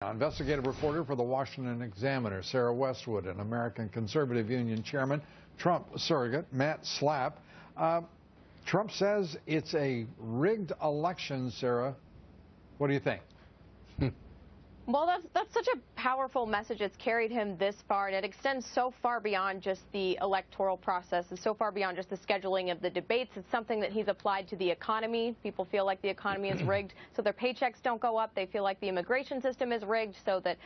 Investigative reporter for the Washington Examiner, Sarah Westwood, and American Conservative Union Chairman, Trump surrogate, Matt Schlapp. Trump says it's a rigged election, Sarah. What do you think? Well, that's such a powerful message. It's carried him this far, and it extends so far beyond just the electoral process and so far beyond just the scheduling of the debates. It's something that he's applied to the economy. People feel like the economy is rigged so their paychecks don't go up. They feel like the immigration system is rigged so that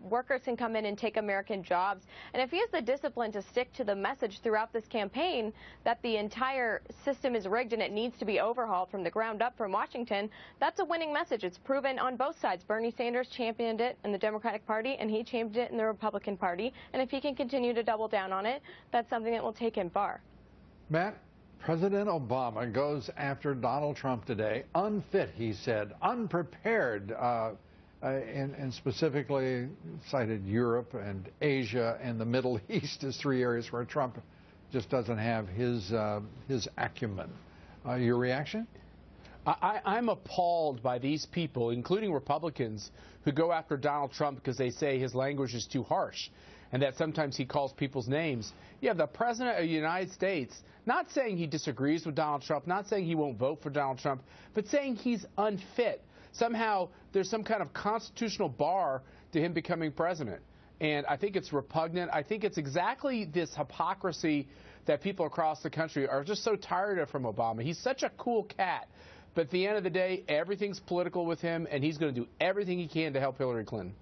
workers can come in and take American jobs. And if he has the discipline to stick to the message throughout this campaign that the entire system is rigged and it needs to be overhauled from the ground up from Washington, that's a winning message. It's proven on both sides. Bernie Sanders championed it in the Democratic Party, and he championed it in the Republican Party. And if he can continue to double down on it, that's something that will take him far. Matt, President Obama goes after Donald Trump today. Unfit, he said, unprepared, and specifically cited Europe and Asia and the Middle East as three areas where Trump just doesn't have his acumen. Your reaction? I'm appalled by these people, including Republicans, who go after Donald Trump because they say his language is too harsh and that sometimes he calls people's names. You have the President of the United States not saying he disagrees with Donald Trump, not saying he won't vote for Donald Trump, but saying he's unfit. Somehow there's some kind of constitutional bar to him becoming president. And I think it's repugnant. I think it's exactly this hypocrisy that people across the country are just so tired of from Obama. He's such a cool cat. But at the end of the day, everything's political with him, and he's going to do everything he can to help Hillary Clinton.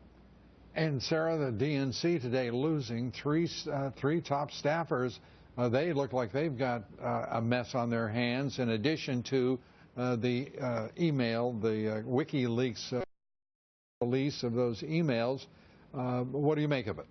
And, Sarah, the DNC today losing three top staffers. They look like they've got a mess on their hands, in addition to the email, the WikiLeaks release of those emails. What do you make of it?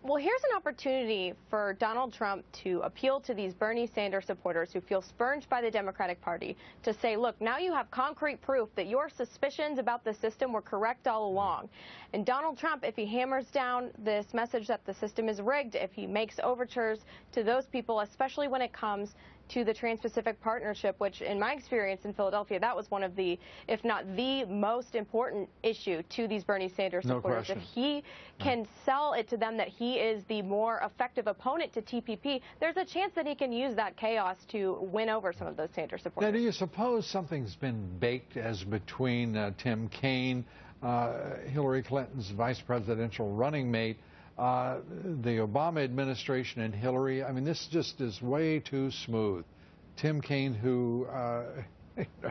Well, here's an opportunity for Donald Trump to appeal to these Bernie Sanders supporters who feel spurned by the Democratic Party to say, look, now you have concrete proof that your suspicions about the system were correct all along. And Donald Trump, if he hammers down this message that the system is rigged, if he makes overtures to those people, especially when it comes to the Trans-Pacific Partnership, which in my experience in Philadelphia, that was one of the, if not the most important issue to these Bernie Sanders supporters. If he can sell it to them that he is the more effective opponent to TPP, there's a chance that he can use that chaos to win over some of those Sanders supporters. Now, do you suppose something's been baked as between Tim Kaine, Hillary Clinton's vice presidential running mate, the Obama administration and Hillary? I mean, this just is way too smooth. Tim Kaine, who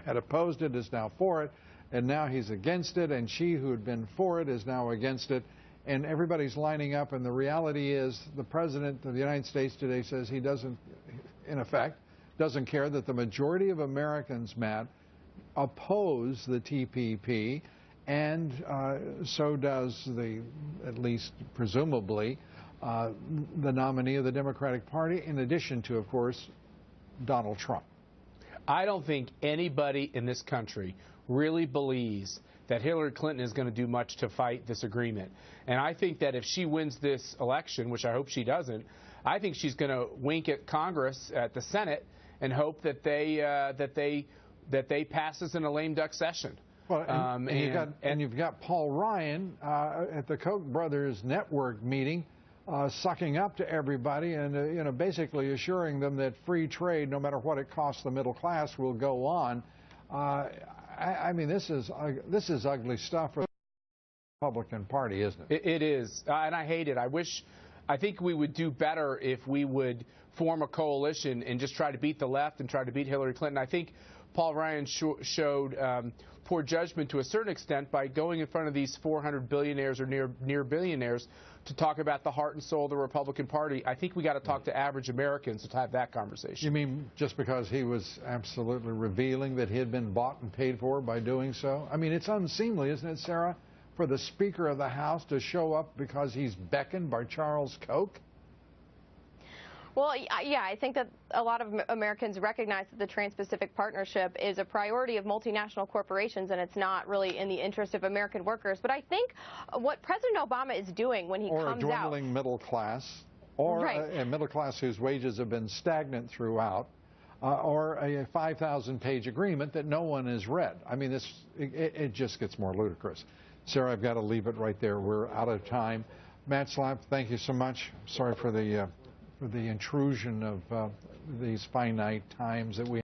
had opposed it, is now for it, and now he's against it, and she, who had been for it, is now against it, and everybody's lining up, and the reality is the President of the United States today says he doesn't, in effect, doesn't care that the majority of Americans, Matt, oppose the TPP, and so does at least presumably, the nominee of the Democratic Party, in addition to, of course, Donald Trump. I don't think anybody in this country really believes that Hillary Clinton is going to do much to fight this agreement. And I think that if she wins this election, which I hope she doesn't, I think she's going to wink at Congress, at the Senate, and hope that they pass this in a lame duck session. Well, and you've got Paul Ryan at the Koch brothers network meeting, sucking up to everybody and basically assuring them that free trade, no matter what it costs the middle class, will go on. I mean, this is ugly stuff for the Republican Party, isn't it? It is, and I hate it. I think we would do better if we would form a coalition and just try to beat the left and try to beat Hillary Clinton. I think Paul Ryan showed poor judgment to a certain extent by going in front of these 400 billionaires or near billionaires to talk about the heart and soul of the Republican Party. I think we got to talk to average Americans to have that conversation. You mean just because he was absolutely revealing that he had been bought and paid for by doing so? I mean, it's unseemly, isn't it, Sarah, for the Speaker of the House to show up because he's beckoned by Charles Koch? Well, yeah, I think that a lot of Americans recognize that the Trans-Pacific Partnership is a priority of multinational corporations, and it's not really in the interest of American workers. But I think what President Obama is doing when he comes out... Or a dwindling middle class, or a middle class whose wages have been stagnant throughout, or a 5,000-page agreement that no one has read. I mean, it just gets more ludicrous. Sarah, I've got to leave it right there. We're out of time. Matt Schlapp, thank you so much. Sorry for the intrusion of these finite times that we